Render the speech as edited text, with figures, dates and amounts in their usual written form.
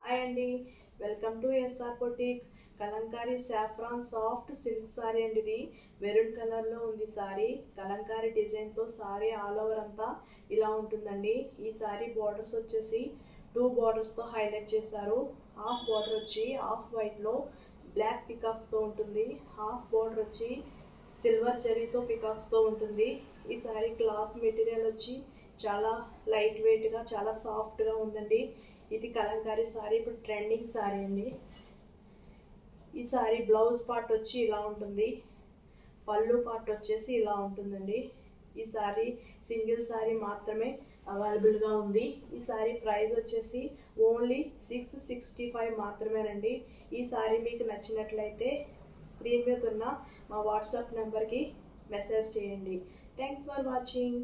Hi అండి, welcome to SR boutique. Kalamkari saffron soft silk sari అండి. ఇది మెరూన్ కలర్లో ఉంది సారీ. కలంకారీ డిజైన్తో సారీ ఆల్ ఓవర్ అంతా ఇలా ఉంటుందండి. ఈ సారీ బార్డర్స్ వచ్చేసి 2 బార్డర్స్తో హైలైట్ చేశారు. హాఫ్ బార్డర్ వచ్చి హాఫ్ వైట్లో బ్లాక్ పికాక్స్తో ఉంటుంది. హాఫ్ బార్డర్ వచ్చి సిల్వర్ జరీతో పికాక్స్తో ఉంటుంది. ఈ సారీ క్లాత్ మెటీరియల్ వచ్చి చాలా లైట్ వెయిట్గా చాలా సాఫ్ట్గా ఉందండి. ఇది కలంకారీ సారీ, ఇప్పుడు ట్రెండింగ్ సారీ అండి. ఈ సారీ బ్లౌజ్ పార్ట్ వచ్చి ఇలా ఉంటుంది, పళ్ళు పార్ట్ వచ్చేసి ఇలా ఉంటుందండి. ఈ సారీ సింగిల్ సారీ మాత్రమే అవైలబుల్గా ఉంది. ఈ సారీ ప్రైస్ వచ్చేసి ఓన్లీ 665 మాత్రమేనండి. ఈ సారీ మీకు నచ్చినట్లయితే స్క్రీన్ మీద ఉన్న మా వాట్సాప్ నెంబర్కి మెసేజ్ చేయండి. Thanks for watching.